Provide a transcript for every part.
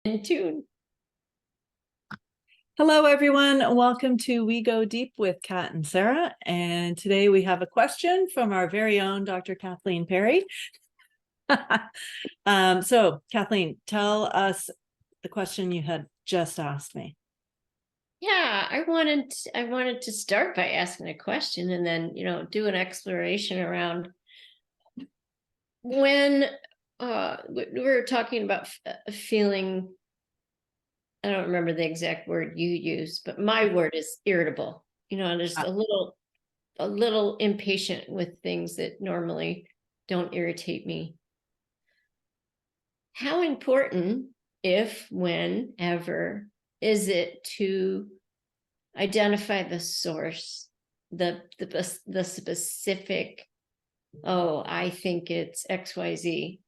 In tune. Hello, everyone. Welcome to We Go Deep with Kat and Sarah. And today we have a question from our very own Dr. Kathleen Perry. So, Kathleen, tell us the question you had just asked me. Yeah, I wanted to start by asking a question and then, do an exploration around when we were talking about feeling. I don't remember the exact word you used, but my word is irritable. Just a little impatient with things that normally don't irritate me. How important, if, when, ever, is it to identify the source, the specific, oh, I think it's XYZ,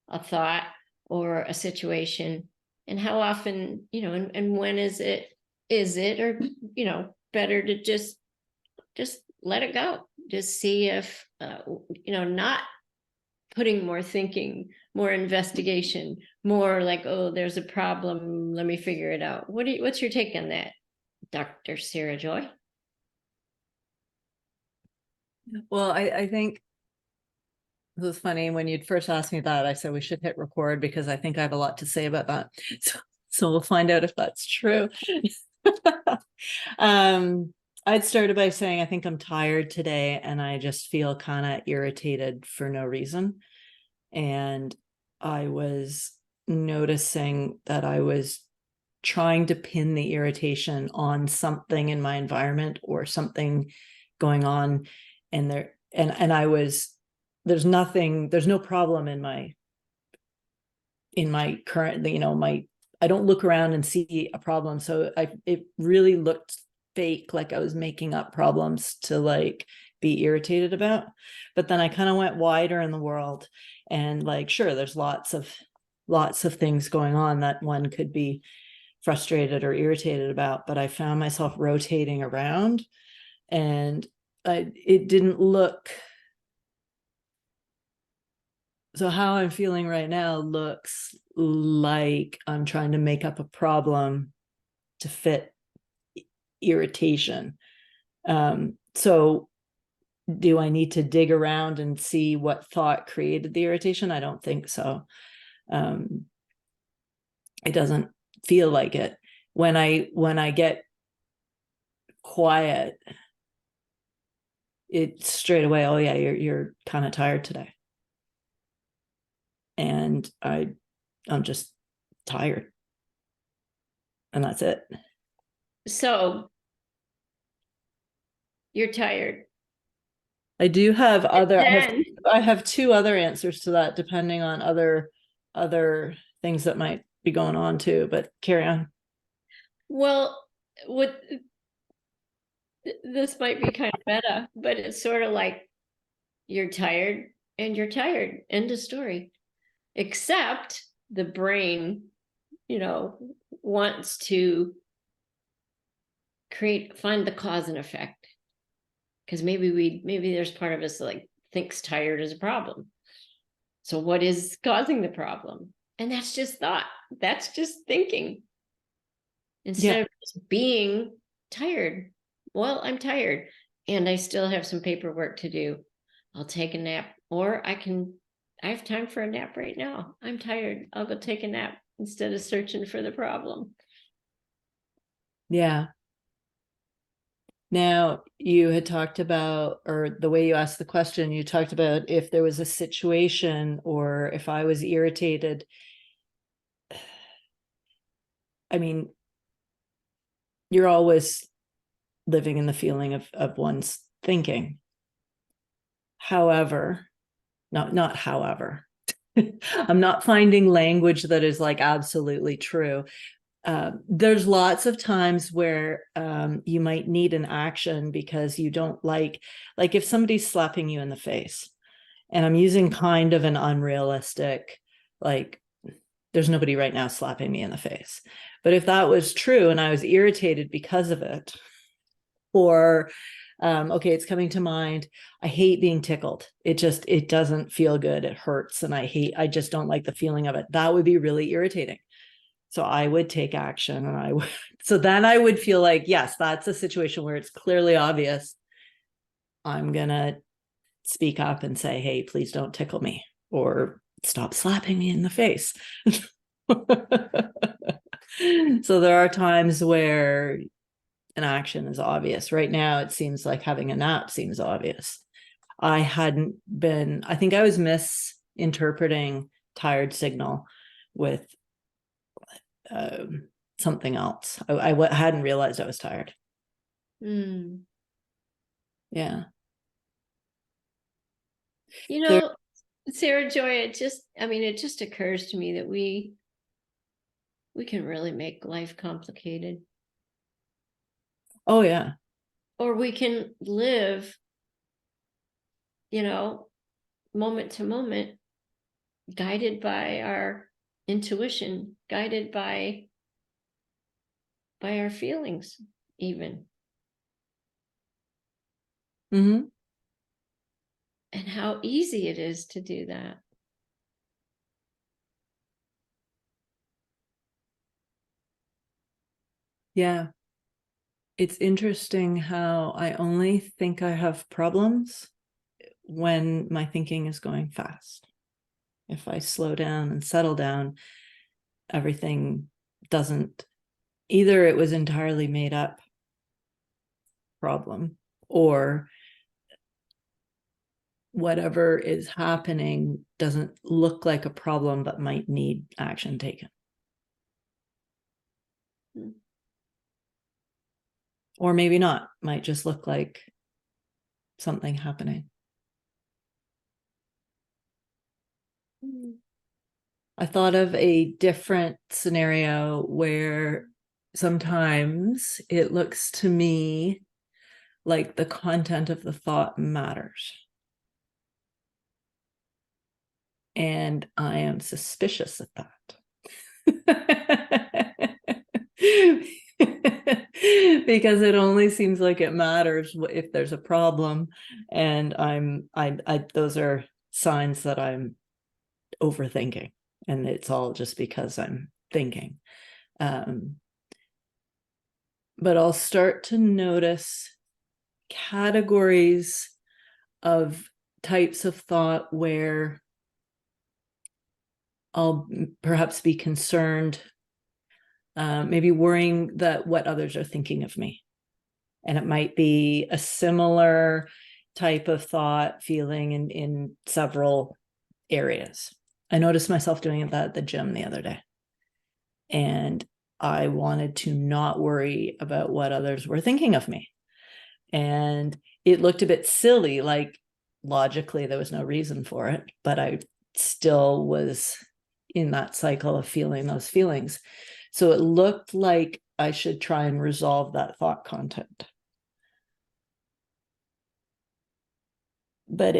a thought or a situation, and how often, and when is it, or, better to just let it go, just see if, not putting more thinking, more investigation, more like, oh, there's a problem, let me figure it out. What's your take on that, Dr. Sarah Joy? Well, I think it was funny when you'd first asked me that. I said we should hit record because I think I have a lot to say about that. So we'll find out if that's true. I'd started by saying I think I'm tired today and I just feel kind of irritated for no reason. And I was noticing that I was trying to pin the irritation on something in my environment or something going on. And I was, there's no problem in my current, I don't look around and see a problem. So it really looked fake, like I was making up problems to like be irritated about. But then I kind of went wider in the world and like, sure, there's lots of things going on that one could be frustrated or irritated about, but I found myself rotating around and it didn't look. So how I'm feeling right now looks like I'm trying to make up a problem to fit irritation. So do I need to dig around and see what thought created the irritation? I don't think so. It doesn't feel like it. When I get quiet, it's straight away, oh yeah, you're kind of tired today. And I'm just tired. And that's it. So you're tired. I do have other, Then, I have two other answers to that, depending on other things that might be going on too, but carry on. well, what this might be kind of meta, but it's sort of like you're tired and you're tired. End of story. Except the brain, wants to find the cause and effect. Because maybe there's part of us that like thinks tired is a problem. So what is causing the problem? And that's just thought. That's just thinking. Instead of just being tired. Well, I'm tired and I still have some paperwork to do. I'll take a nap, or I have time for a nap right now. I'm tired. I'll go take a nap instead of searching for the problem. Yeah. Now, you had talked about, or the way you asked the question, you talked about if there was a situation or if I was irritated. I mean, you're always living in the feeling of one's thinking. However, not however, I'm not finding language that is like absolutely true. There's lots of times where you might need an action because you don't like if somebody's slapping you in the face, and I'm using kind of an unrealistic, like there's nobody right now slapping me in the face. But if that was true and I was irritated because of it, or okay, it's coming to mind, I hate being tickled. It doesn't feel good. It hurts. And I just don't like the feeling of it. That would be really irritating. So I would take action, and I would, so then I would feel like, yes, that's a situation where it's clearly obvious. I'm going to speak up and say, hey, please don't tickle me, or stop slapping me in the face. So there are times where an action is obvious. Right now, it seems like having a nap seems obvious. I think I was misinterpreting tired signal with something else. I hadn't realized I was tired. Mm. Yeah. You There, know, Sarah Joy, it just occurs to me that we can really make life complicated, oh yeah. or we can live, moment to moment, guided by our intuition, guided by our feelings, even. Mm-hmm. And how easy it is to do that. Yeah. It's interesting how I only think I have problems when my thinking is going fast. If I slow down and settle down, everything doesn't, either it was entirely made up problem, or whatever is happening doesn't look like a problem but might need action taken. Hmm. Or maybe not, might just look like something happening. I thought of a different scenario where sometimes it looks to me like the content of the thought matters. And I am suspicious of that. Because it only seems like it matters if there's a problem. And those are signs that I'm overthinking. And it's all just because I'm thinking. But I'll start to notice categories of types of thought where I'll perhaps be concerned, maybe worrying that what others are thinking of me. And it might be a similar type of thought feeling in several areas. I noticed myself doing that at the gym the other day. And I wanted to not worry about what others were thinking of me. And it looked a bit silly, like logically there was no reason for it, but I still was in that cycle of feeling those feelings. So it looked like I should try and resolve that thought content. But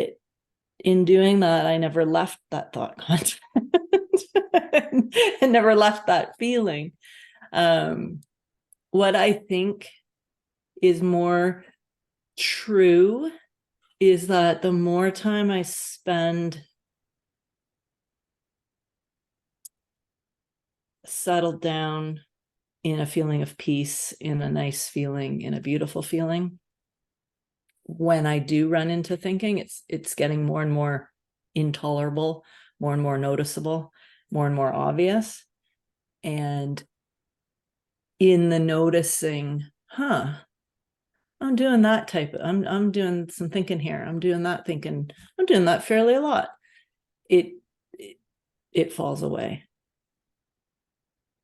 in doing that, I never left that thought content and never left that feeling. What I think is more true is that the more time I spend settled down in a feeling of peace, in a nice feeling, in a beautiful feeling, when I do run into thinking, it's getting more and more intolerable, more and more noticeable, more and more obvious. And in the noticing, I'm doing that I'm doing some thinking here. I'm doing that thinking. I'm doing that fairly a lot. It falls away.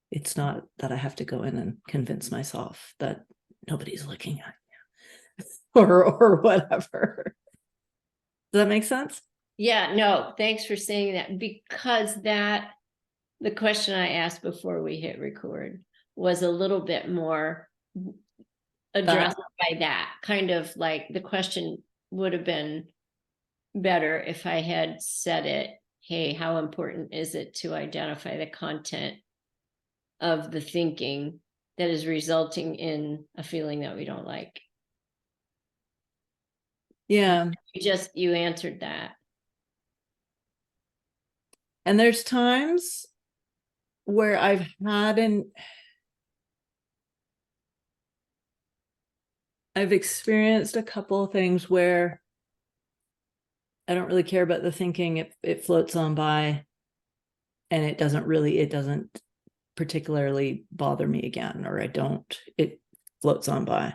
It's not that I have to go in and convince myself that nobody's looking at me or whatever. Does that make sense? Yeah, no, thanks for saying that, because the question I asked before we hit record was a little bit more addressed by that. Kind of like the question would have been better if I had said it, hey, how important is it to identify the content of the thinking that is resulting in a feeling that we don't like? Yeah. You answered that. And there's times where I've experienced a couple of things where I don't really care about the thinking. It floats on by, and it doesn't particularly bother me again, or it floats on by.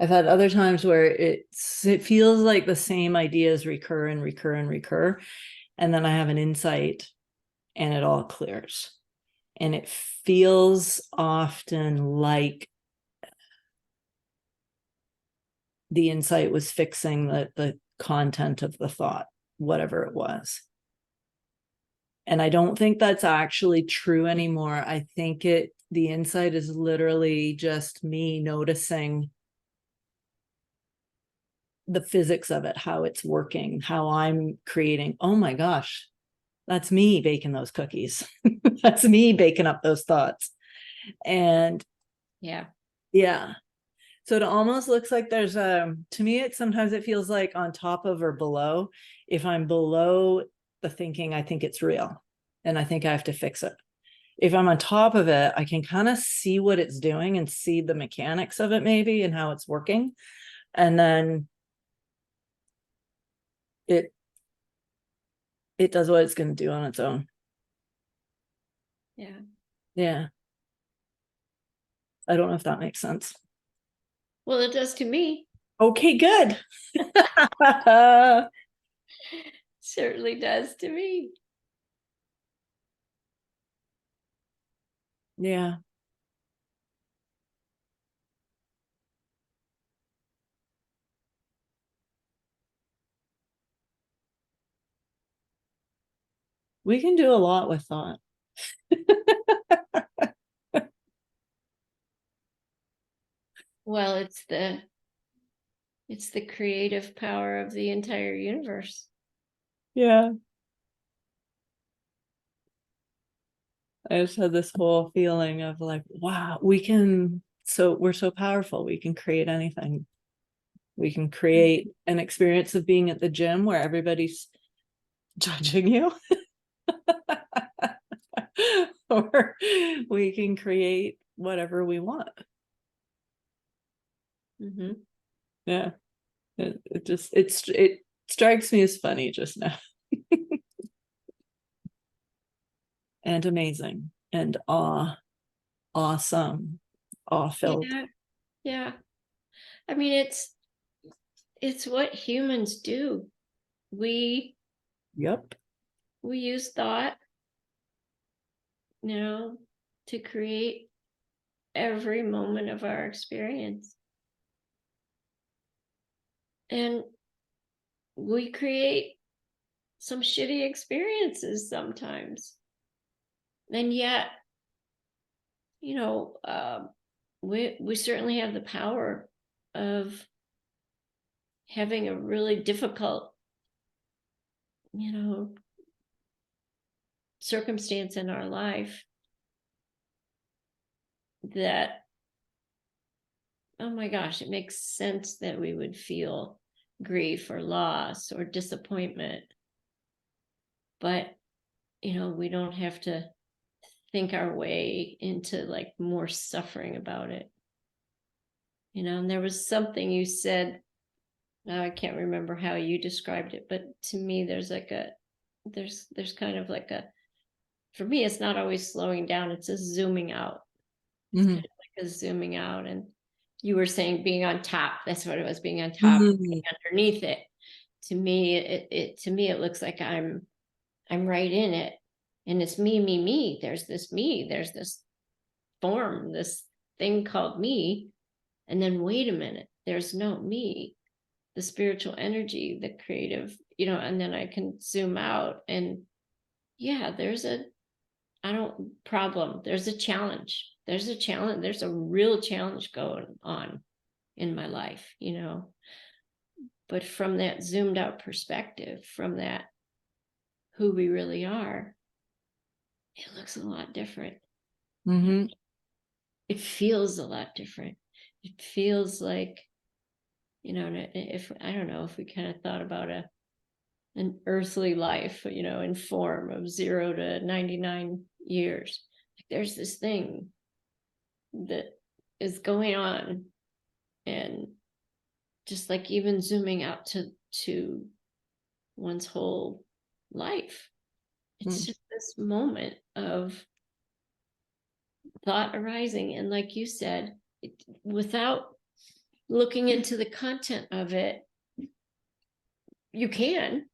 I've had other times where it feels like the same ideas recur and recur and recur. And then I have an insight and it all clears. And it feels often like the insight was fixing the content of the thought, whatever it was. And I don't think that's actually true anymore. I think the insight is literally just me noticing the physics of it, how it's working, how I'm creating. Oh my gosh, that's me baking those cookies. That's me baking up those thoughts. And Yeah. So it almost looks like there's to me, sometimes it feels like on top of or below. If I'm below the thinking, I think it's real and I think I have to fix it. If I'm on top of it, I can kind of see what it's doing and see the mechanics of it maybe and how it's working. And then it does what it's going to do on its own. Yeah. I don't know if that makes sense. Well, it does to me. Okay, good. Certainly does to me. Yeah. We can do a lot with thought. Well, it's the creative power of the entire universe. Yeah. I just had this whole feeling of like, wow, we're so powerful. We can create anything. We can create an experience of being at the gym where everybody's judging you. Or we can create whatever we want. Mm-hmm. Yeah. It strikes me as funny just now. And amazing and awesome, awe-filled. Yeah. I mean, it's what humans do. We Yep. use thought, to create every moment of our experience. And we create some shitty experiences sometimes. And yet, we certainly have the power of having a really difficult, circumstance in our life that, oh my gosh, it makes sense that we would feel grief or loss or disappointment. But, we don't have to think our way into like more suffering about it. And there was something you said, now I can't remember how you described it, but to me there's kind of like for me it's not always slowing down, it's a zooming out. It's kind of like a zooming out. And you were saying being on top, that's what it was, being on top, being underneath it. To me, it looks like I'm right in it. And it's me. There's this form, this thing called me. And then wait a minute, there's no me, the spiritual energy, the creative, and then I can zoom out and there's a problem. There's a challenge. There's a real challenge going on in my life, but from that zoomed out perspective, from that who we really are, it looks a lot different. Mm-hmm. It feels a lot different. It feels like, if I don't know, if we kind of thought about an earthly life, in form of 0 to 99 years, there's this thing that is going on, and just like even zooming out to one's whole life, it's just this moment of thought arising, and like you said, without looking into the content of it, you can,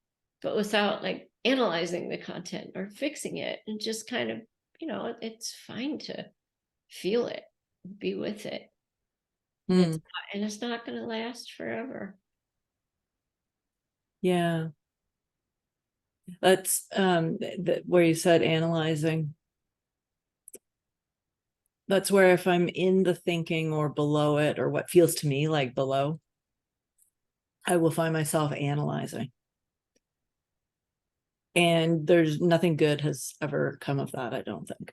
but without like analyzing the content or fixing it, and just kind of, it's fine to feel it, be with it. Mm. And it's not going to last forever. Yeah. That's where you said analyzing. That's where if I'm in the thinking or below it, or what feels to me like below, I will find myself analyzing. And there's nothing good has ever come of that, I don't think.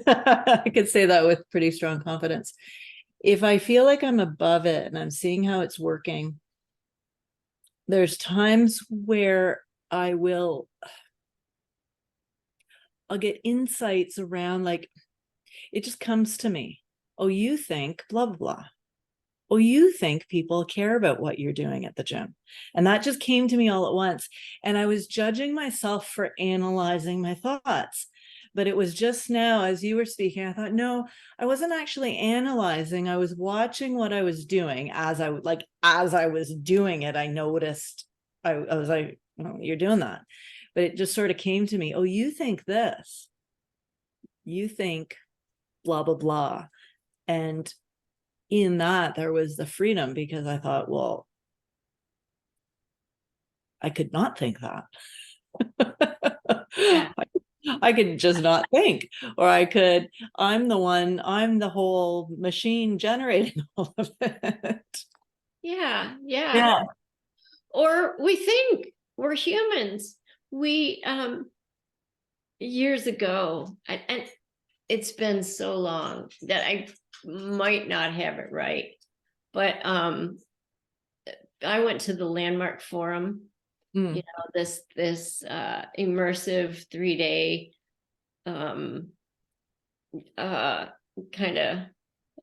I could say that with pretty strong confidence. If I feel like I'm above it and I'm seeing how it's working, there's times where I'll get insights around, like, it just comes to me. Oh, you think blah, blah, blah. Oh, you think people care about what you're doing at the gym. And that just came to me all at once. And I was judging myself for analyzing my thoughts. But it was just now, as you were speaking, I thought, no, I wasn't actually analyzing. I was watching what I was doing. As I was doing it, I noticed I was like, oh, you're doing that. But it just sort of came to me, oh, you think this. You think blah, blah, blah. And in that, there was the freedom, because I thought, well, I could not think that. Yeah. I could just not think, or I'm the whole machine generating all of it. Yeah. Yeah. Or we think we're humans. We, years ago, and it's been so long that I might not have it right, but I went to the Landmark Forum, Mm. this immersive 3-day kind of,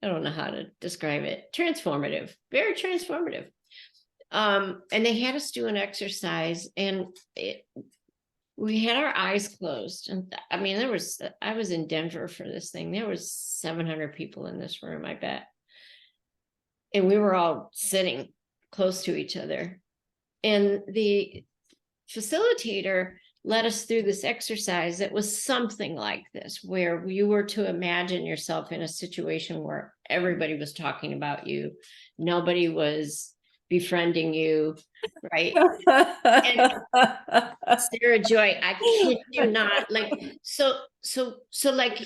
I don't know how to describe it, transformative, very transformative. And they had us do an exercise, and we had our eyes closed. And I mean, I was in Denver for this thing. There was 700 people in this room, I bet. And we were all sitting close to each other. And the facilitator led us through this exercise that was something like this, where you were to imagine yourself in a situation where everybody was talking about you, nobody was befriending you, right? And Sarah Joy, I kid you not, like, so like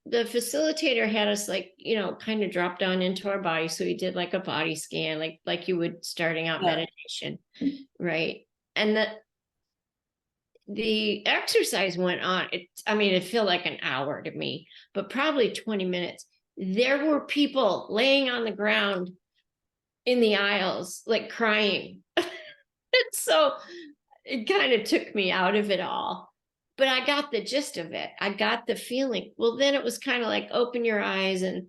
the facilitator had us, like, kind of drop down into our body. So he did like a body scan, like you would starting out meditation, right? And the exercise went on. It felt like an hour to me, but probably 20 minutes. There were people laying on the ground in the aisles, like crying. So it kind of took me out of it all, but I got the gist of it. I got the feeling. Well, then it was kind of like, open your eyes, and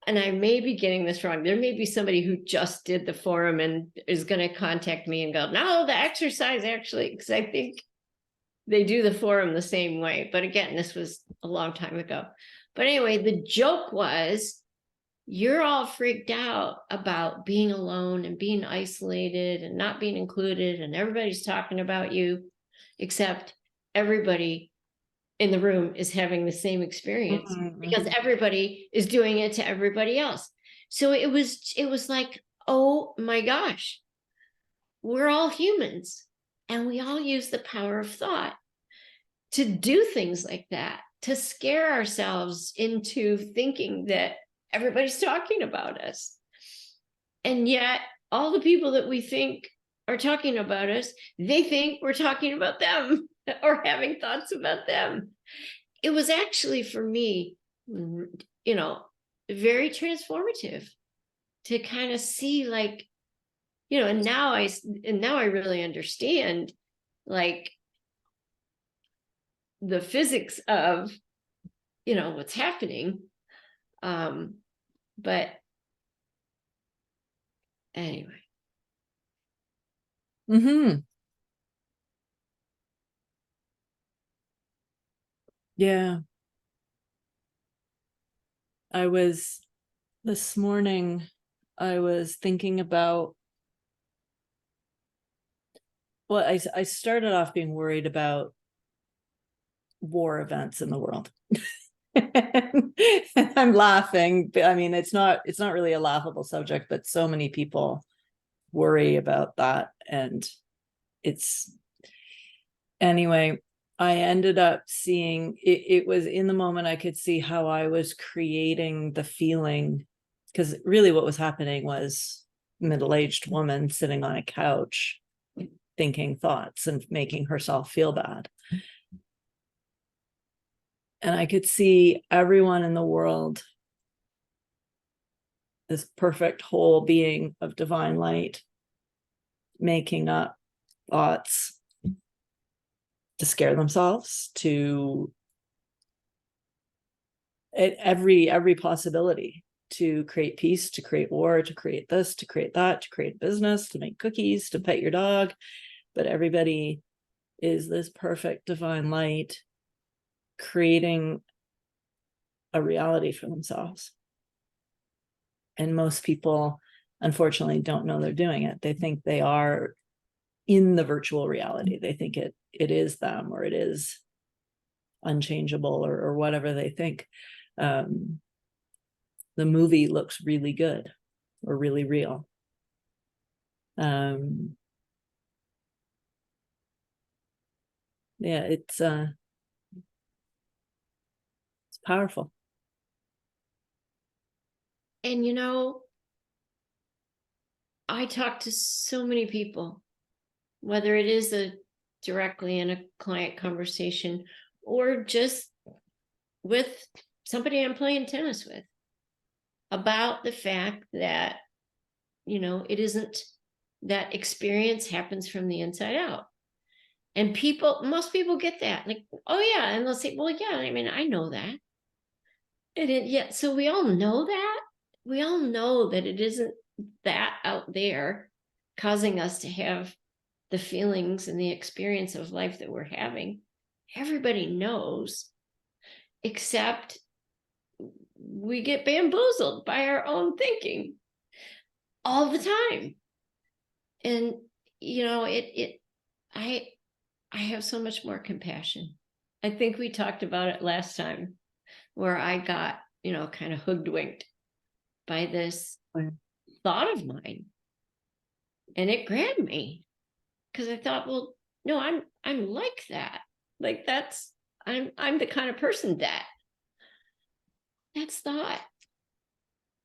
I may be getting this wrong. There may be somebody who just did the forum and is going to contact me and go, no, the exercise actually, because I think they do the forum the same way. But again, this was a long time ago. But anyway, the joke was, you're all freaked out about being alone and being isolated and not being included, and everybody's talking about you, except everybody in the room is having the same experience, because everybody is doing it to everybody else. So it was like, oh my gosh, we're all humans, and we all use the power of thought to do things like that, to scare ourselves into thinking that everybody's talking about us. And yet all the people that we think are talking about us, they think we're talking about them or having thoughts about them. It was actually, for me, very transformative to kind of see, like, and now I really understand, like, the physics of what's happening. But anyway. Mm-hmm. Yeah. This morning, I was thinking about, well, I started off being worried about war events in the world. And I'm laughing. I mean, it's not really a laughable subject, but so many people worry about that. And it's, anyway, I ended up seeing it was in the moment I could see how I was creating the feeling, because really what was happening was middle-aged woman sitting on a couch thinking thoughts and making herself feel bad. And I could see everyone in the world, this perfect whole being of divine light, making up thoughts to scare themselves, to every possibility, to create peace, to create war, to create this, to create that, to create business, to make cookies, to pet your dog. But everybody is this perfect divine light creating a reality for themselves. And most people, unfortunately, don't know they're doing it. They think they are in the virtual reality. They think it is them, or it is unchangeable, or whatever they think. The movie looks really good or really real. Yeah, it's powerful. And I talk to so many people, whether it is directly in a client conversation or just with somebody I'm playing tennis with, about the fact that, it isn't, that experience happens from the inside out. And most people get that, like, oh yeah. And they'll say, well, yeah, I mean, I know that. Yeah, so we all know that. We all know that it isn't that out there causing us to have the feelings and the experience of life that we're having. Everybody knows, except we get bamboozled by our own thinking all the time. And I have so much more compassion. I think we talked about it last time, where I got, kind of hoodwinked by this thought of mine. And it grabbed me, because I thought, well, no, I'm like that. Like, I'm the kind of person that's thought.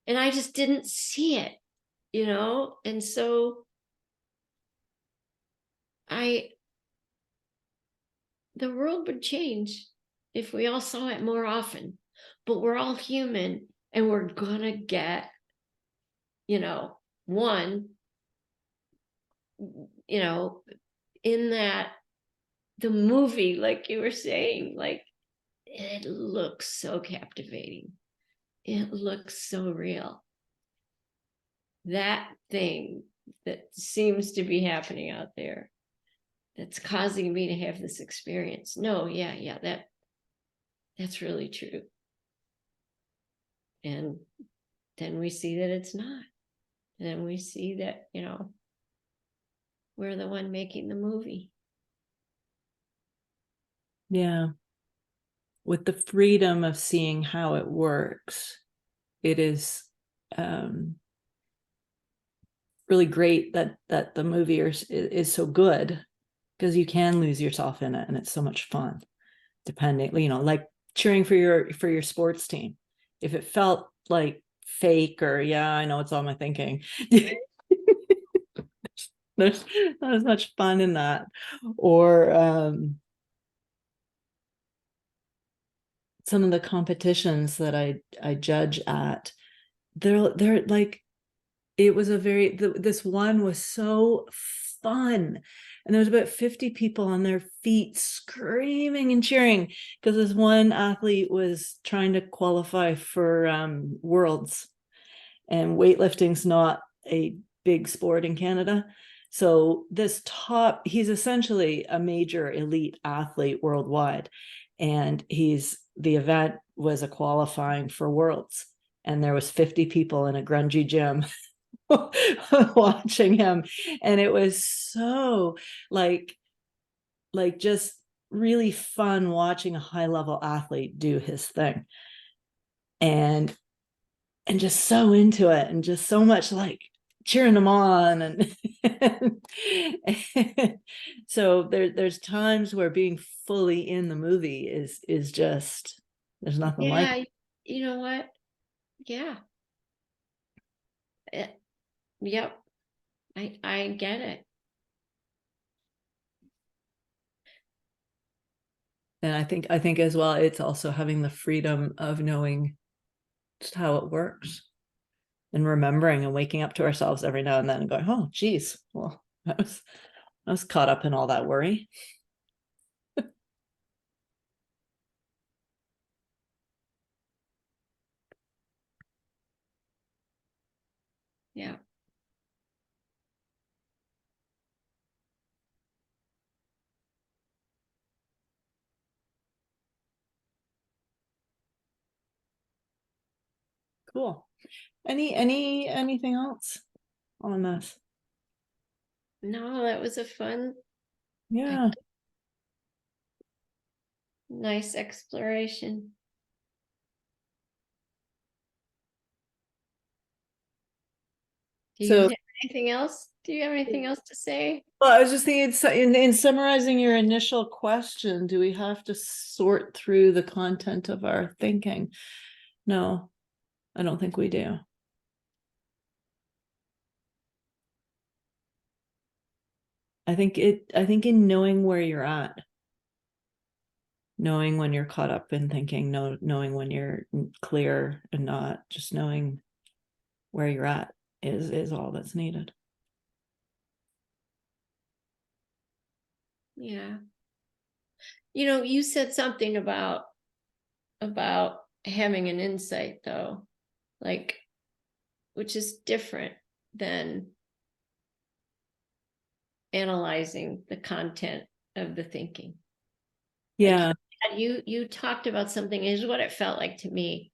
And I just didn't see it, and so the world would change if we all saw it more often. But we're all human, and we're gonna get, one, in that, the movie, like you were saying, like, it looks so captivating. It looks so real. That thing that seems to be happening out there, that's causing me to have this experience. No, yeah, that's really true. And then we see that it's not. And then we see that, we're the one making the movie. Yeah. With the freedom of seeing how it works, it is really great that the movie is so good, because you can lose yourself in it, and it's so much fun. Depending, like cheering for your sports team, if it felt like fake, or yeah, I know it's all my thinking, there's not as much fun in that. Or some of the competitions that I judge at, they're like, it was this one was so fun, And there was about 50 people on their feet screaming and cheering because this one athlete was trying to qualify for worlds, and weightlifting's not a big sport in Canada. So he's essentially a major elite athlete worldwide. And the event was a qualifying for worlds. And there was 50 people in a grungy gym watching him. And it was so like just really fun watching a high level athlete do his thing. And just so into it, and just so much like cheering them on. And so there's times where being fully in the movie is just, there's nothing like it. You know what? Yeah. Yep. I get it. And I think as well, it's also having the freedom of knowing just how it works, and remembering and waking up to ourselves every now and then and going, oh geez, well, I was caught up in all that worry. Yeah. Cool. Anything else on this? No, that was a fun, Yeah. nice exploration. Do you So, have anything else? Do you have anything else to say? well, I was just thinking, in summarizing your initial question, do we have to sort through the content of our thinking? No, I don't think we do. I think in knowing where you're at, knowing when you're caught up in thinking, knowing when you're clear, and not just knowing where you're at is all that's needed. Yeah. You said something about having an insight though, like, which is different than analyzing the content of the thinking. Yeah. Like you talked about something, is what it felt like to me.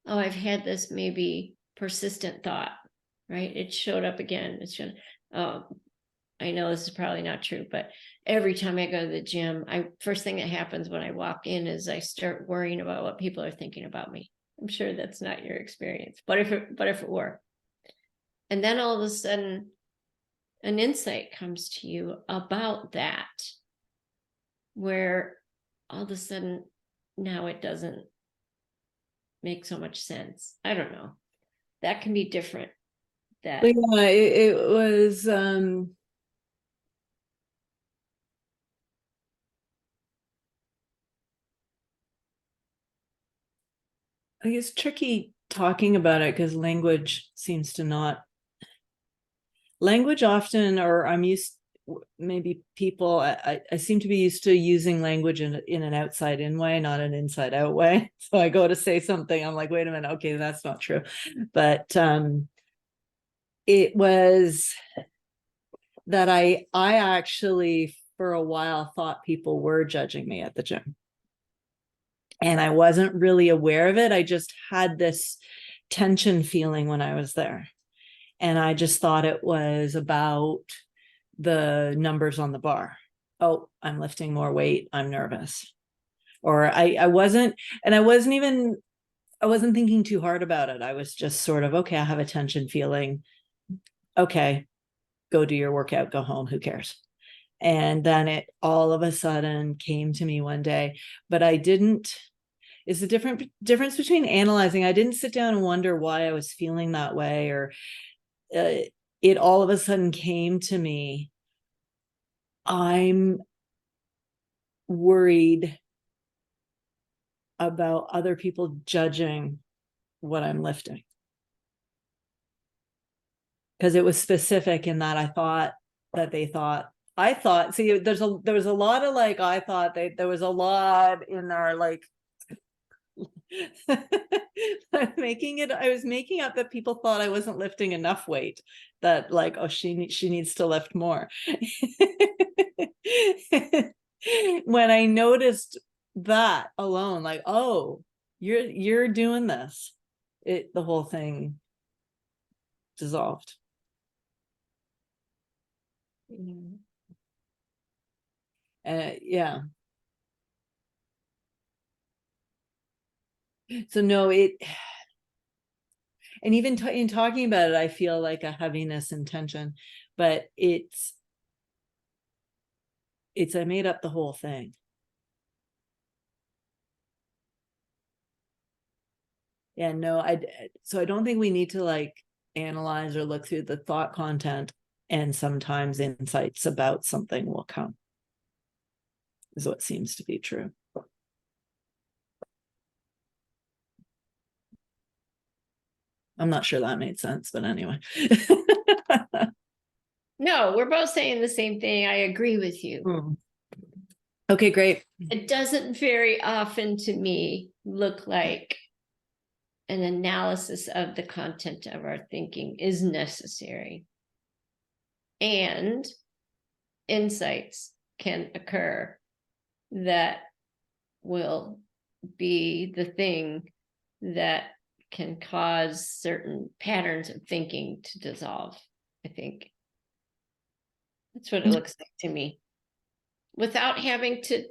Oh, I've had this maybe persistent thought, right? It showed up again. I know this is probably not true, but every time I go to the gym, first thing that happens when I walk in is I start worrying about what people are thinking about me. I'm sure that's not your experience, but if it were, and then all of a sudden, an insight comes to you about that, where all of a sudden now it doesn't make so much sense. I don't know. That can be different. That Yeah, it was I guess tricky talking about it because language often, or I'm used, maybe people, I seem to be used to using language in an outside in way, not an inside out way. So I go to say something, I'm like, wait a minute, okay, that's not true. But it was that I actually for a while thought people were judging me at the gym. And I wasn't really aware of it. I just had this tension feeling when I was there. And I just thought it was about the numbers on the bar. Oh, I'm lifting more weight, I'm nervous. Or I wasn't, and I wasn't thinking too hard about it. I was just sort of, okay, I have a tension feeling. Okay, go do your workout, go home, who cares? And then it all of a sudden came to me one day, but I didn't. Is the difference between analyzing. I didn't sit down and wonder why I was feeling that way, or it all of a sudden came to me. I'm worried about other people judging what I'm lifting. Because it was specific in that I thought that they thought I thought, see, there was a lot of like, I thought there was a lot in our like I was making up that people thought I wasn't lifting enough weight, that like, oh, she needs to lift more. When I noticed that alone, like, oh, you're doing this, the whole thing dissolved. Yeah. So no, and even in talking about it, I feel like a heaviness and tension, but it's I made up the whole thing. Yeah, no, so I don't think we need to like analyze or look through the thought content, and sometimes insights about something will come, is what seems to be true. I'm not sure that made sense, but anyway. No, we're both saying the same thing. I agree with you. Okay, great. It doesn't very often to me look like an analysis of the content of our thinking is necessary. And insights can occur that will be the thing that can cause certain patterns of thinking to dissolve. I think that's what it looks like to me, without having to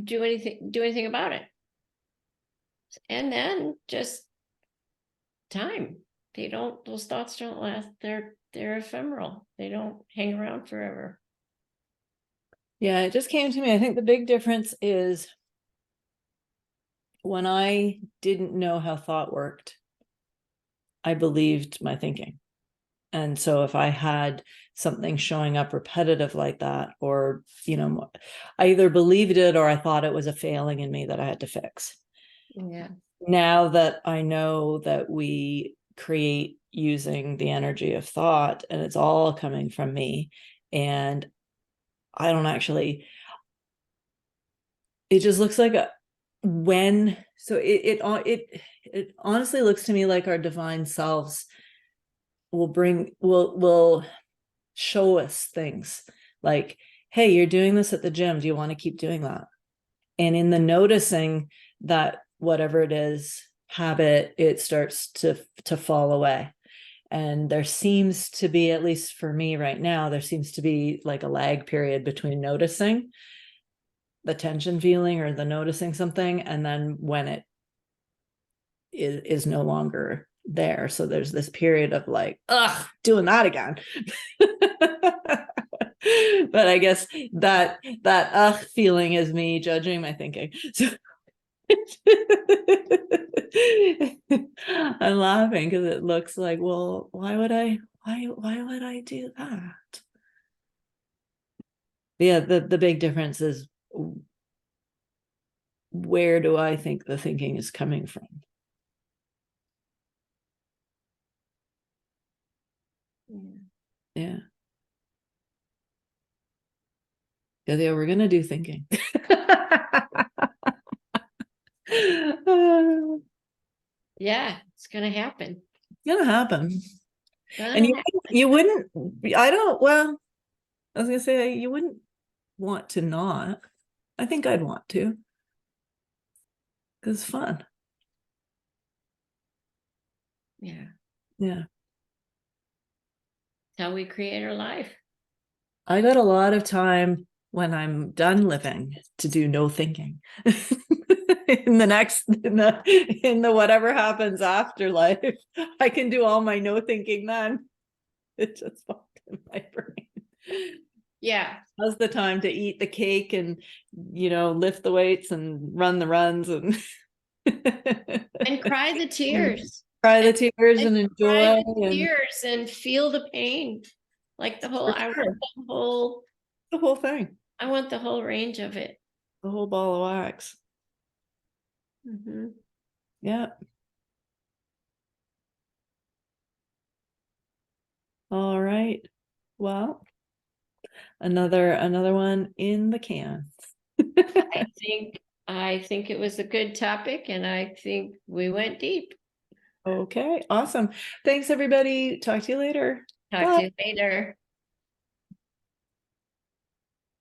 do anything about it. And then just time. Those thoughts don't last. They're ephemeral. They don't hang around forever. Yeah, it just came to me. I think the big difference is when I didn't know how thought worked, I believed my thinking. And so if I had something showing up repetitive like that, or, I either believed it or I thought it was a failing in me that I had to fix. Yeah. Now that I know that we create using the energy of thought, and it's all coming from me, and I don't actually, it just looks like it honestly looks to me like our divine selves will show us things like, hey, you're doing this at the gym, do you want to keep doing that? And in the noticing that whatever it is, habit, it starts to fall away. And there seems to be, at least for me right now, there seems to be like a lag period between noticing the tension feeling or the noticing something, and then when it is no longer there. So there's this period of like, ugh, doing that again. But I guess that feeling is me judging my thinking. So I'm laughing because it looks like, well, why would I do that? Yeah, the big difference is, where do I think the thinking is coming from? Yeah. Yeah, we're gonna do thinking. Yeah, it's gonna happen. Gonna happen. And you wouldn't, I don't, well, I was gonna say, you wouldn't want to not. I think I'd want to, because it's fun. Yeah. Yeah. How we create our life. I got a lot of time when I'm done living to do no thinking. in the whatever happens after life, I can do all my no thinking then. It just popped in my brain. Yeah. Now's the time to eat the cake and, lift the weights and run the runs and And cry the tears. cry the tears and enjoy tears and feel the pain. Like I want the whole thing. I want the whole range of it. The whole ball of wax. Mm-hmm. Yeah. All right. Well, another one in the can. I think it was a good topic, and I think we went deep. Okay, awesome. Thanks, everybody. Talk to you later. Talk Bye. to you later.